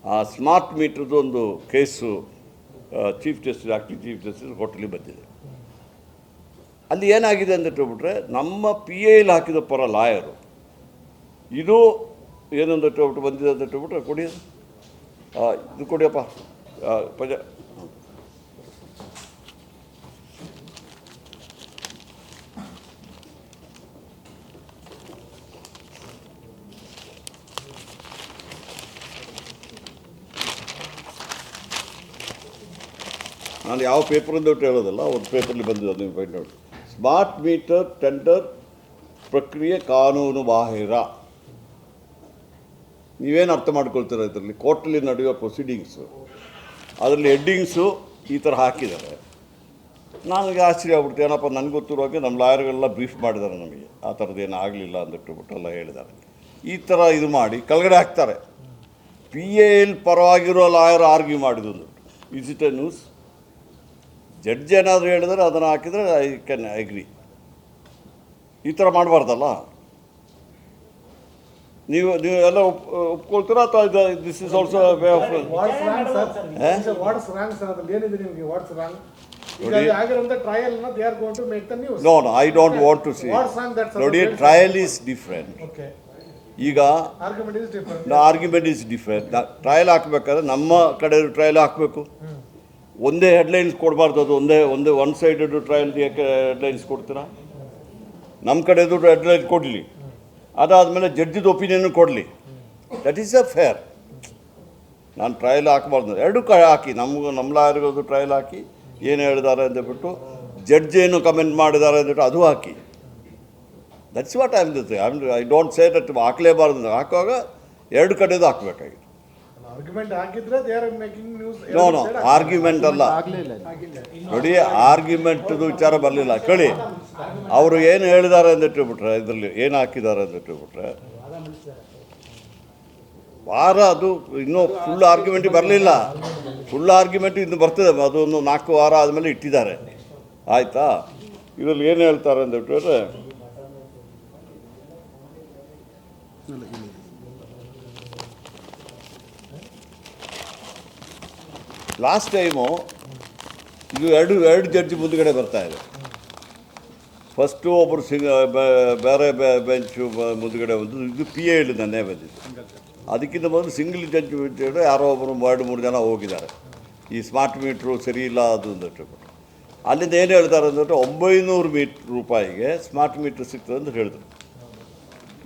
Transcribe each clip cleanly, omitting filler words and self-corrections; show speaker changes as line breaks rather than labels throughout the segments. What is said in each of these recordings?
ಆ ಸ್ಮಾರ್ಟ್ ಮೀಟ್ರದ್ದು ಒಂದು case chief justice acting chief justice ಕೋರ್ಟಲ್ಲಿ ಬಂದಿದೆ. ಅಲ್ಲಿ ಏನಾಗಿದೆ ಅಂತ ಹೇಳ್ಬಿಟ್ರೆ ನಮ್ಮ PAL ಹಾಕಿದ ಪರ ಲಾಯರು ಇದು ಏನಂತ ಹೇಳ್ಬಿಟ್ಟು ಬಂದಿದೆ ಅಂತ ಹೇಳ್ಬಿಟ್ರೆ ಕೊಡಿ ಇದು ಕೊಡಿಯಪ್ಪ ಪಜ ನಾನು ಯಾವ ಪೇಪರಿಂದ ಹೇಳೋದಲ್ಲ, ಒಂದು ಪೇಪರಲ್ಲಿ ಬಂದಿದೆ, ನೀವು find out. Smart meter tender ಪ್ರಕ್ರಿಯೆ ಕಾನೂನು ಬಾಹಿರ. ನೀವೇನು ಅರ್ಥ ಮಾಡ್ಕೊಳ್ತೀರ ಇದರಲ್ಲಿ? ಕೋರ್ಟಲ್ಲಿ ನಡೆಯುವ ಪ್ರೊಸೀಡಿಂಗ್ಸು, ಅದರಲ್ಲಿ ಹೆಡ್ಡಿಂಗ್ಸು ಈ ಥರ ಹಾಕಿದ್ದಾರೆ. ನನಗೆ ಆಶ್ಚರ್ಯ ಆಗ್ಬಿಡ್ತು, ಏನಪ್ಪ ನನಗೆ ಗೊತ್ತಿರೋಗೆ ನಮ್ಮ ಲಾಯರ್ಗಳೆಲ್ಲ ಬ್ರೀಫ್ ಮಾಡಿದ್ದಾರೆ, ನಮಗೆ ಆ ಥರದ್ದೇನು ಆಗಲಿಲ್ಲ ಅಂದಿಟ್ಟುಬಿಟ್ಟೆಲ್ಲ ಹೇಳಿದ್ದಾರೆ. ಈ ಥರ ಇದು ಮಾಡಿ ಕೆಳಗಡೆ ಹಾಕ್ತಾರೆ. PAL ಪರವಾಗಿರೋ ಲಾಯರ್ ಆರ್ಗ್ಯೂ ಮಾಡಿದ್ದು. Is it A news? Judge ಏನಾದರೂ ಹೇಳಿದರೆ ಅದನ್ನು ಹಾಕಿದರೆ ಐ ಕ್ಯಾನ್ ಅಗ್ರಿ. ಈ ಥರ ಮಾಡಬಾರ್ದಲ್ಲ. ನೀವು ಎಲ್ಲ ಒಪ್ಕೊಳ್ತೀರಾ ಅಥವಾ this is also way of no no I don't want to see. ನೋಡಿ, ಟ್ರಯಲ್ ಈಸ್ ಡಿಫ್ರೆಂಟ್. ಈಗ ಆರ್ಗ್ಯುಮೆಂಟ್ ಈಸ್ ಡಿಫ್ರೆಂಟ್. ಟ್ರಯಲ್ ಹಾಕಬೇಕಾದ್ರೆ ನಮ್ಮ ಕಡೆ ಟ್ರಯಲ್ ಹಾಕಬೇಕು. ಒಂದೇ ಹೆಡ್ಲೈನ್ಸ್ ಕೊಡಬಾರ್ದು. ಅದು ಒಂದೇ ಒನ್ ಸೈಡೆಡ್ ಟ್ರಯಲ್ ಯಾಕೆ ಹೆಡ್ಲೈನ್ಸ್ ಕೊಡ್ತೀರಾ? ನಮ್ಮ ಕಡೆದು ಹೆಡ್ಲೈನ್ ಕೊಡಲಿ, ಅದಾದಮೇಲೆ ಜಡ್ಜಿದ ಒಪಿನಿಯನ್ ಕೊಡಲಿ. That is a fair. ನಾನು ಟ್ರಯಲ್ ಹಾಕಬಾರ್ದು, ಎರಡು ಹಾಕಿ, ನಮ್ಮ ಲಾಯರ್ಗಳದ್ದು ಟ್ರಯಲ್ ಹಾಕಿ ಏನು ಹೇಳಿದ್ದಾರೆ ಅಂದ್ಬಿಟ್ಟು, ಜಡ್ಜ್ ಏನು ಕಮೆಂಟ್ ಮಾಡಿದ್ದಾರೆ ಅಂದ್ಬಿಟ್ಟು ಅದು ಹಾಕಿ. That's what I don't say that ಹಾಕಲೇಬಾರ್ದು. ಹಾಕುವಾಗ ಎರಡು ಕಡೆದು ಹಾಕಬೇಕಾಗಿತ್ತು. ನೋ ನೋ ಆರ್ಗ್ಯುಮೆಂಟ್ ಅಲ್ಲ. ನೋಡಿ, ಆರ್ಗ್ಯುಮೆಂಟ್ದು ವಿಚಾರ ಬರಲಿಲ್ಲ. ಕೇಳಿ, ಅವರು ಏನು ಹೇಳಿದ್ದಾರೆ ಅಂದಿಟ್ಟುಬಿಟ್ರೆ, ಇದರಲ್ಲಿ ಏನು ಹಾಕಿದ್ದಾರೆ ಅಂದಿಟ್ಟುಬಿಟ್ರೆ, ವಾರ ಅದು ಇನ್ನೂ ಫುಲ್ ಆರ್ಗ್ಯುಮೆಂಟ್ ಬರಲಿಲ್ಲ. ಫುಲ್ ಆರ್ಗ್ಯುಮೆಂಟ್ ಇನ್ನು ಬರ್ತದೆ, ಅದೊಂದು 4 ವಾರ ಆದಮೇಲೆ ಇಟ್ಟಿದ್ದಾರೆ. ಆಯಿತಾ? ಇದರಲ್ಲಿ ಏನು ಹೇಳ್ತಾರೆ ಅಂದ್ಬಿಟ್ರೆ, ಲಾಸ್ಟ್ ಟೈಮು ಇದು ಎರಡು ಜಡ್ಜ್ ಮುಂದುಗಡೆ ಬರ್ತಾಯಿದೆ. ಫಸ್ಟು ಒಬ್ಬರು ಬೇರೆ ಬೆಂಚು ಮುಂದುಗಡೆ ಬಂದು, ಇದು PAL ನನ್ನೇ ಬಂದಿದ್ದು. ಅದಕ್ಕಿಂತ ಮೊದಲು ಸಿಂಗಲ್ ಜಡ್ಜ್ ಯಾರೋ ಒಬ್ಬರು 2-3 ಜನ ಹೋಗಿದ್ದಾರೆ. ಈ ಸ್ಮಾರ್ಟ್ ಮೀಟ್ರು ಸರಿ ಇಲ್ಲ ಅದು ಅಂದ್ಬಿಟ್ಟು. ಅಲ್ಲಿಂದ ಏನು ಹೇಳ್ತಾರೆ ಅಂದ್ಬಿಟ್ಟು, 900 ರೂಪಾಯಿಗೆ ಸ್ಮಾರ್ಟ್ ಮೀಟ್ರ್ ಸಿಗ್ತದೆ ಅಂತ ಹೇಳಿದ್ರು.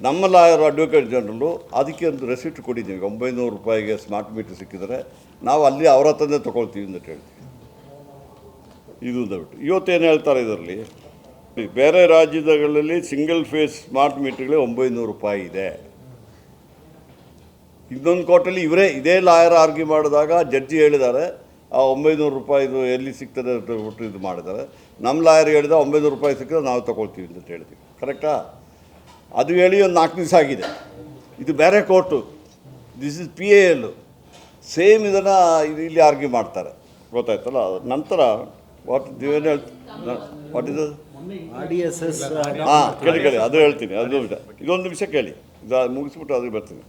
ನಮ್ಮ ಲಾಯರ್ ಅಡ್ವೊಕೇಟ್ ಜನರಲು ಅದಕ್ಕೆ ಒಂದು ರೆಸಿಪ್ಟ್ ಕೊಟ್ಟಿದ್ದೀವಿ. 900 ರೂಪಾಯಿಗೆ ಸ್ಮಾರ್ಟ್ ಮೀಟ್ರ್ ಸಿಕ್ಕಿದರೆ ನಾವು ಅಲ್ಲಿ ಅವರ ಹತ್ರನೇ ತೊಗೊಳ್ತೀವಿ ಅಂತ ಹೇಳ್ತೀವಿ. ಇದು ಅಂದ್ಬಿಟ್ಟು ಇವತ್ತೇನು ಹೇಳ್ತಾರೆ ಇದರಲ್ಲಿ, ಬೇರೆ ರಾಜ್ಯಗಳಲ್ಲಿ ಸಿಂಗಲ್ ಫೇಸ್ ಸ್ಮಾರ್ಟ್ ಮೀಟ್ರ್ಗಳೇ 900 ರೂಪಾಯಿ ಇದೆ. ಇನ್ನೊಂದು ಕೋರ್ಟಲ್ಲಿ ಇದೇ ಲಾಯರ್ ಆರ್ಗ್ಯೂ ಮಾಡಿದಾಗ ಜಡ್ಜಿ ಹೇಳಿದ್ದಾರೆ ಆ 900 ರೂಪಾಯಿದು ಎಲ್ಲಿ ಸಿಗ್ತದೆ ಅಂತ ಹೇಳ್ಬಿಟ್ಟು ಇದು ಮಾಡಿದ್ದಾರೆ. ನಮ್ಮ ಲಾಯರ್ ಹೇಳಿದ 900 ರೂಪಾಯಿ ಸಿಕ್ಕಿದ್ರೆ ನಾವು ತೊಗೊಳ್ತೀವಿ ಅಂತ ಹೇಳ್ತೀವಿ. ಕರೆಕ್ಟಾ? ಅದು ಹೇಳಿ ಒಂದು 4 ದಿವಸ ಆಗಿದೆ. ಇದು ಬೇರೆ court, this is PAL. Same ಇದನ್ನು ಇಲ್ಲಿ ಆರ್ಗ್ಯೂ ಮಾಡ್ತಾರೆ. ಗೊತ್ತಾಯ್ತಲ್ಲ? ನಂತರ ವಾಟ್ ಇದು
RDSS
ಕೇಳಿ ಅದು ಹೇಳ್ತೀನಿ. ಅದು ಇದೊಂದು ವಿಷಯ ಕೇಳಿ, ಇದು ಮುಗಿಸ್ಬಿಟ್ಟು ಅದಕ್ಕೆ ಬರ್ತೀನಿ.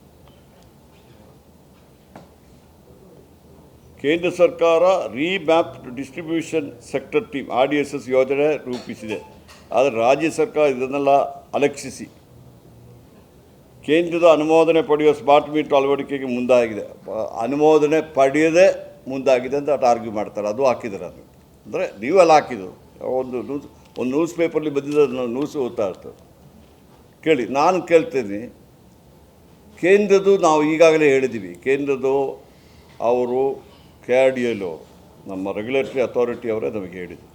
ಕೇಂದ್ರ ಸರ್ಕಾರ ರೀಮ್ಯಾಪ್ಡ್ ಡಿಸ್ಟ್ರಿಬ್ಯೂಷನ್ ಸೆಕ್ಟರ್ ಟೀಮ್ RDSS ಯೋಜನೆ ರೂಪಿಸಿದೆ. ಆದರೆ ರಾಜ್ಯ ಸರ್ಕಾರ ಇದನ್ನೆಲ್ಲ ಅಲಕ್ಷಿಸಿ ಕೇಂದ್ರದ ಅನುಮೋದನೆ ಪಡೆಯುವ ಸ್ಮಾರ್ಟ್ ಮೀಟರ್ ಅಳವಡಿಕೆಗೆ ಮುಂದಾಗಿದೆ. ಅನುಮೋದನೆ ಪಡೆಯದೆ ಮುಂದಾಗಿದೆ ಅಂತ ಆರ್ಗ್ಯೂ ಮಾಡ್ತಾರೆ. ಅದು ಹಾಕಿದ್ದಾರೆ. ಅದು ಅಂದರೆ ನೀವೆಲ್ಲ ಹಾಕಿದ್ದು ಒಂದು ನ್ಯೂಸ್ ಪೇಪರ್ಲಿ ಬಂದಿದ್ದು ನ್ಯೂಸು ಓದ್ತಾ ಇರ್ತದೆ. ಕೇಳಿ, ನಾನು ಕೇಳ್ತೀನಿ, ಕೇಂದ್ರದ್ದು ನಾವು ಈಗಾಗಲೇ ಹೇಳಿದ್ದೀವಿ. ಕೇಂದ್ರದ್ದು ಅವರು KRDL ನಮ್ಮ ರೆಗ್ಯುಲೇಟರಿ ಅಥಾರಿಟಿ ಅವರೇ ನಮಗೆ ಹೇಳಿದರು.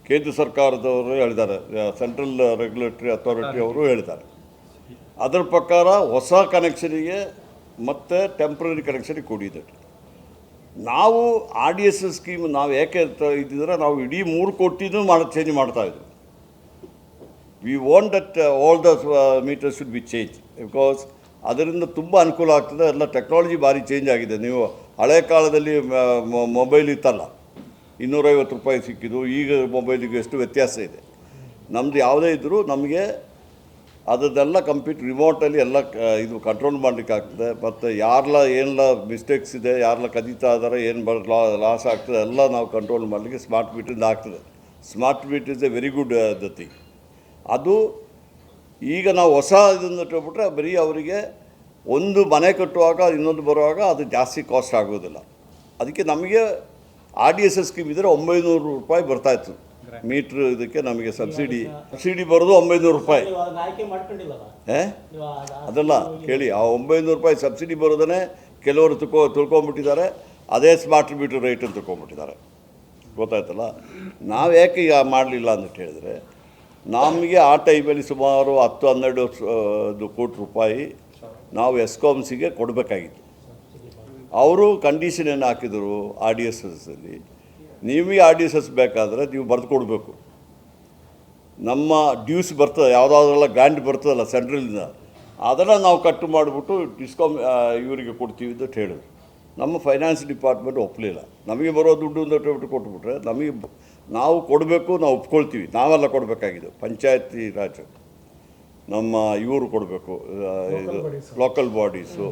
ಕೇಂದ್ರ ಸರ್ಕಾರದವರು ಹೇಳಿದ್ದಾರೆ, ಸೆಂಟ್ರಲ್ ರೆಗ್ಯುಲೇಟರಿ ಅಥಾರಿಟಿ ಅವರು ಹೇಳಿದ್ದಾರೆ. ಅದರ ಪ್ರಕಾರ ಹೊಸ ಕನೆಕ್ಷನಿಗೆ ಮತ್ತು ಟೆಂಪ್ರರಿ ಕನೆಕ್ಷನಿಗೆ ಕೊಡಿದ್ದಾರೆ. ನಾವು RDSS ಸ್ಕೀಮ್ ನಾವು ಯಾಕೆ ಇದ್ದಿದ್ರೆ ನಾವು ಇಡೀ 3 ಕೋಟಿನೂ ಚೇಂಜ್ ಮಾಡ್ತಾಯಿದ್ರು. We want that all the meters should be change, because ಅದರಿಂದ ತುಂಬ ಅನುಕೂಲ ಆಗ್ತದೆ. ಎಲ್ಲ ಟೆಕ್ನಾಲಜಿ ಭಾರಿ ಚೇಂಜ್ ಆಗಿದೆ. ನೀವು ಹಳೆ ಕಾಲದಲ್ಲಿ ಮೊಬೈಲ್ ಇತ್ತಲ್ಲ, 250 ರೂಪಾಯಿ ಸಿಕ್ಕಿದ್ದು, ಈಗ ಮೊಬೈಲಿಗೆ ಎಷ್ಟು ವ್ಯತ್ಯಾಸ ಇದೆ. ನಮ್ಮದು ಯಾವುದೇ ಇದ್ದರೂ ನಮಗೆ ಅದನ್ನೆಲ್ಲ ಕಂಪ್ಲೀಟ್ ರಿಮೋಟಲ್ಲಿ ಎಲ್ಲ ಇದು ಕಂಟ್ರೋಲ್ ಮಾಡಲಿಕ್ಕೆ ಆಗ್ತದೆ. ಮತ್ತು ಯಾರೆಲ್ಲ ಏನೆಲ್ಲ ಮಿಸ್ಟೇಕ್ಸ್ ಇದೆ, ಯಾರೆಲ್ಲ ಕದೀತಾ ಇದ್ದಾರೆ, ಏನು ಲಾಸ್ ಆಗ್ತದೆ ಎಲ್ಲ ನಾವು ಕಂಟ್ರೋಲ್ ಮಾಡಲಿಕ್ಕೆ ಸ್ಮಾರ್ಟ್ ಮೀಟ್ರಿಂದ ಆಗ್ತದೆ. Smart meet is A very good the thing. ಅದು ಈಗ ನಾವು ಹೊಸ ಇದನ್ನು ಇಟ್ಬಿಟ್ರೆ ಬರೀ ಅವರಿಗೆ ಒಂದು ಮನೆ ಕಟ್ಟುವಾಗ ಇನ್ನೊಂದು ಬರುವಾಗ ಅದು ಜಾಸ್ತಿ ಕಾಸ್ಟ್ ಆಗೋದಿಲ್ಲ. ಅದಕ್ಕೆ ನಮಗೆ RDSS ಸ್ಕೀಮ್ ಇದ್ದರೆ 900 ರೂಪಾಯಿ ಬರ್ತಾಯಿತ್ತು ಮೀಟ್ರ್. ಇದಕ್ಕೆ ನಮಗೆ ಸಬ್ಸಿಡಿ ಬರೋದು 900 ರೂಪಾಯಿ. ಅದಲ್ಲ ಕೇಳಿ, ಆ 900 ರೂಪಾಯಿ ಸಬ್ಸಿಡಿ ಬರೋದನ್ನೇ ಕೆಲವರು ತಿಳ್ಕೊಂಬಿಟ್ಟಿದ್ದಾರೆ. ಅದೇ ಸ್ಮಾರ್ಟ್ ಮೀಟ್ರ್ ರೇಟನ್ನು ತಿಳ್ಕೊಂಬಿಟ್ಟಿದ್ದಾರೆ. ಗೊತ್ತಾಯ್ತಲ್ಲ. ನಾವು ಯಾಕೆ ಈಗ ಮಾಡಲಿಲ್ಲ ಅಂತ ಹೇಳಿದರೆ, ನಮಗೆ ಆ ಟೈಮಲ್ಲಿ ಸುಮಾರು 10-12 ಕೋಟಿ ರೂಪಾಯಿ ನಾವು ಎಸ್ಕಾಮ್ಸಿಗೆ ಕೊಡಬೇಕಾಗಿತ್ತು. ಅವರು ಕಂಡೀಷನ್ ಏನು ಹಾಕಿದರು RDSSಲ್ಲಿ, ನೀವೇ RDSS ಬೇಕಾದರೆ ನೀವು ಬರೆದು ಕೊಡಬೇಕು. ನಮ್ಮ ಡ್ಯೂಸ್ ಬರ್ತದೆ, ಯಾವುದಾದ್ರೆಲ್ಲ ಗ್ರ್ಯಾಂಟ್ ಬರ್ತದಲ್ಲ ಸೆಂಟ್ರಲಿಂದ, ಅದನ್ನು ನಾವು ಕಟ್ಟು ಮಾಡಿಬಿಟ್ಟು ಡಿಸ್ಕಾಮ್ ಇವರಿಗೆ ಕೊಡ್ತೀವಿ ಅಂತ ಹೇಳಿದ್ರು. ನಮ್ಮ ಫೈನಾನ್ಸ್ ಡಿಪಾರ್ಟ್ಮೆಂಟ್ ಒಪ್ಪಲಿಲ್ಲ. ನಮಗೆ ಬರೋ ದುಡ್ಡು ಅಂತ ಕೊಟ್ಬಿಟ್ರೆ ನಾವು ಕೊಡಬೇಕು, ನಾವು ಒಪ್ಕೊಳ್ತೀವಿ. ನಾವೆಲ್ಲ ಕೊಡಬೇಕಾಗಿದ್ದು ಪಂಚಾಯತಿ ರಾಜ್, ನಮ್ಮ ಇವರು ಕೊಡಬೇಕು, ಇದು ಲೋಕಲ್ ಬಾಡೀಸು,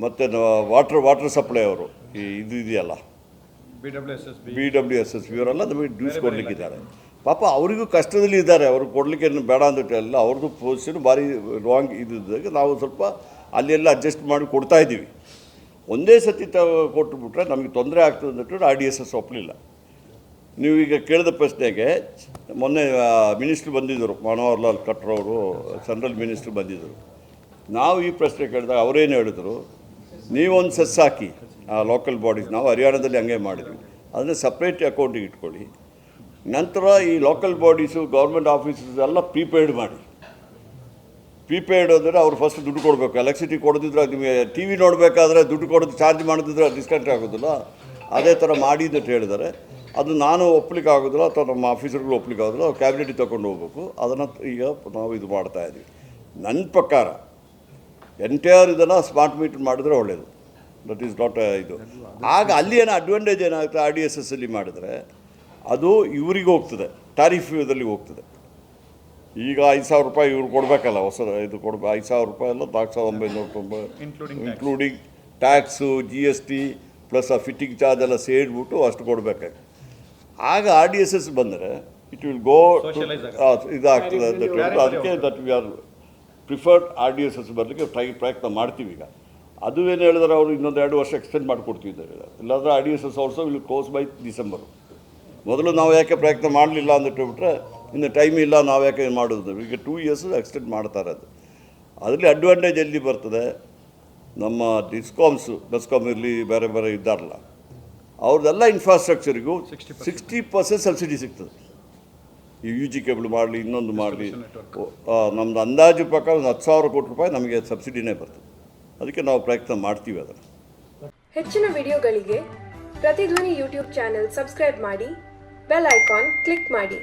ಮತ್ತು ವಾಟರ್ ಸಪ್ಲೈ ಅವರು ಇದು ಇದೆಯಲ್ಲ BWSS ಇವರೆಲ್ಲ ನಮಗೆ ಡ್ಯೂಸ್ ಕೊಡಲಿಕ್ಕಿದ್ದಾರೆ. ಪಾಪ ಅವರಿಗೂ ಕಷ್ಟದಲ್ಲಿ ಇದ್ದಾರೆ. ಅವರು ಕೊಡಲಿಕ್ಕೆ ಬೇಡ ಅಂದಿಟ್ಟಲ್ಲ, ಅವ್ರದ್ದು ಪೊಸಿಷನ್ ಭಾರಿ ರಾಂಗ್ ಇದ್ದಾಗ ನಾವು ಸ್ವಲ್ಪ ಅಲ್ಲೆಲ್ಲ ಅಡ್ಜಸ್ಟ್ ಮಾಡಿ ಕೊಡ್ತಾಯಿದ್ದೀವಿ. ಒಂದೇ ಸತಿ ಕೊಟ್ಟುಬಿಟ್ರೆ ನಮಗೆ ತೊಂದರೆ ಆಗ್ತದೆ ಅಂದ್ಬಿಟ್ಟು RDSS ಒಪ್ಪಲಿಲ್ಲ. ನೀವೀಗ ಕೇಳಿದ ಪ್ರಶ್ನೆಗೆ ಮೊನ್ನೆ ಮಿನಿಸ್ಟ್ರು ಬಂದಿದ್ದರು, ಮನೋಹರ್ ಲಾಲ್ ಖಟ್ಟರ್ ಅವರು, ಸೆಂಟ್ರಲ್ ಮಿನಿಸ್ಟ್ರು ಬಂದಿದ್ದರು. ನಾವು ಈ ಪ್ರಶ್ನೆ ಕೇಳಿದಾಗ ಅವರೇನು ಹೇಳಿದ್ರು, ನೀವೊಂದು ಸೆಸ್ ಹಾಕಿ ಲೋಕಲ್ ಬಾಡೀಸ್, ನಾವು ಹರಿಯಾಣದಲ್ಲಿ ಹಂಗೆ ಮಾಡಿದ್ವಿ, ಅದನ್ನು ಸಪ್ರೇಟ್ ಅಕೌಂಟಿಗೆ ಇಟ್ಕೊಳ್ಳಿ. ನಂತರ ಈ ಲೋಕಲ್ ಬಾಡೀಸು ಗೌರ್ಮೆಂಟ್ ಆಫೀಸಸ್ ಎಲ್ಲ ಪ್ರೀಪೇಯ್ಡ್ ಮಾಡಿ. ಪ್ರೀಪೇಯ್ಡ್ ಅಂದರೆ ಅವ್ರು ಫಸ್ಟ್ ದುಡ್ಡು ಕೊಡಬೇಕು. ಎಲೆಕ್ಟ್ರಿಸಿಟಿ ಕೊಡೋದಿದ್ರೆ ನಿಮಗೆ TV ನೋಡಬೇಕಾದ್ರೆ ದುಡ್ಡು ಕೊಡೋದು ಚಾರ್ಜ್ ಮಾಡೋದಿದ್ರೆ ಡಿಸ್ಕೌಂಟ್ ಆಗೋದಿಲ್ಲ. ಅದೇ ಥರ ಮಾಡಿ ಅಂತ ಹೇಳಿದ್ದಾರೆ. ಅದು ನಾನು ಒಪ್ಪಲಿಕ್ಕೆ ಆಗೋದಿಲ್ಲ, ಅಥವಾ ನಮ್ಮ ಆಫೀಸರ್ಗಳು ಒಪ್ಪಲಿಕ್ಕೆ ಆಗೋದಿಲ್ಲ. ಅವ್ರು ಕ್ಯಾಬಿನೆಟಿಗೆ ತೊಗೊಂಡು ಹೋಗ್ಬೇಕು. ಅದನ್ನು ಈಗ ನಾವು ಇದು ಮಾಡ್ತಾಯಿದ್ವಿ. ನನ್ನ ಪ್ರಕಾರ ಎಂಟೈರ್ ಇದನ್ನು ಸ್ಮಾರ್ಟ್ ಮೀಟರ್ ಮಾಡಿದ್ರೆ ಒಳ್ಳೆಯದು. ದಟ್ ಈಸ್ ನಾಟ್ ಇದು. ಆಗ ಅಲ್ಲಿ ಏನೋ ಅಡ್ವಾಂಟೇಜ್ ಏನಾಗುತ್ತೆ, RDSSಲ್ಲಿ ಮಾಡಿದರೆ ಅದು ಇವರಿಗೆ ಹೋಗ್ತದೆ, ಟ್ಯಾರಿಫ್ ಇದರಲ್ಲಿ ಹೋಗ್ತದೆ. ಈಗ 5,000 ರೂಪಾಯಿ ಇವ್ರು ಕೊಡಬೇಕಲ್ಲ, ಹೊಸ ಇದು 5,000 ರೂಪಾಯಿ ಅಲ್ಲ, 4,990 ಇನ್ಕ್ಲೂಡಿಂಗ್ ಟ್ಯಾಕ್ಸು, GST ಪ್ಲಸ್ ಆ ಫಿಟ್ಟಿಂಗ್ ಚಾರ್ಜ್ ಎಲ್ಲ ಸೇರಿಬಿಟ್ಟು ಅಷ್ಟು ಕೊಡಬೇಕಾಗಿ. ಆಗ RDSS ಬಂದರೆ ಇಟ್ ವಿಲ್ ಗೋ ಇದಾಗ್ತದೆ ಅಂತ ಹೇಳ್ಬಿಟ್ಟು ಅದಕ್ಕೆ that we are preferred RDSS ಬರಲಿಕ್ಕೆ ಪ್ರಯತ್ನ ಮಾಡ್ತೀವಿ. ಈಗ ಅದು ಏನು ಹೇಳಿದ್ರೆ ಅವರು ಇನ್ನೊಂದು 2 ವರ್ಷ ಎಕ್ಸ್ಟೆಂಡ್ ಮಾಡಿಕೊಡ್ತೀವಿ ಅಂತ ಹೇಳಿದ್ದಾರೆ. ಇಲ್ಲಾಂದರೆ RDSS also will close by December. ಮೊದಲು ನಾವು ಯಾಕೆ ಪ್ರಯತ್ನ ಮಾಡಲಿಲ್ಲ ಅಂತ ಹೇಳ್ಬಿಟ್ರೆ, ಇನ್ನು ಟೈಮ್ ಇಲ್ಲ, ನಾವು ಯಾಕೆ ಮಾಡೋದು, ಈಗ 2 ಇಯರ್ಸ್ ಎಕ್ಸ್ಟೆಂಡ್ ಮಾಡ್ತಾರೆ. ಅದರಲ್ಲಿ ಅಡ್ವಾಂಟೇಜ್ ಎಲ್ಲಿ ಬರ್ತದೆ, ನಮ್ಮ ಬೆಸ್ಕಾಮ್ ಇರಲಿ, ಬೇರೆ ಬೇರೆ ಇದ್ದಾರಲ್ಲ, ಅವ್ರದ್ದೆಲ್ಲ ಇನ್ಫ್ರಾಸ್ಟ್ರಕ್ಚರಿಗೂ 60% ಸಬ್ಸಿಡಿ ಸಿಗ್ತದೆ. ಈ UG ಕೇಬಲ್ ಮಾಡಲಿ, ಇನ್ನೊಂದು ಮಾಡಲಿ, ನಮ್ಮದು ಅಂದಾಜು ಪ್ರಕಾರ ಒಂದು 10,000 ಕೋಟಿ ರೂಪಾಯಿ ನಮಗೆ ಸಬ್ಸಿಡಿನೇ ಬರ್ತದೆ. ಅದಕ್ಕೆ ನಾವು ಪ್ರಯತ್ನ ಮಾಡ್ತೀವಿ. ಅದನ್ನು
ಹೆಚ್ಚಿನ ವಿಡಿಯೋಗಳಿಗೆ ಪ್ರತಿಧ್ವನಿ ಯೂಟ್ಯೂಬ್ ಚಾನೆಲ್ ಸಬ್ಸ್ಕ್ರೈಬ್ ಮಾಡಿ, ಬೆಲ್ ಐಕಾನ್ ಕ್ಲಿಕ್ ಮಾಡಿ.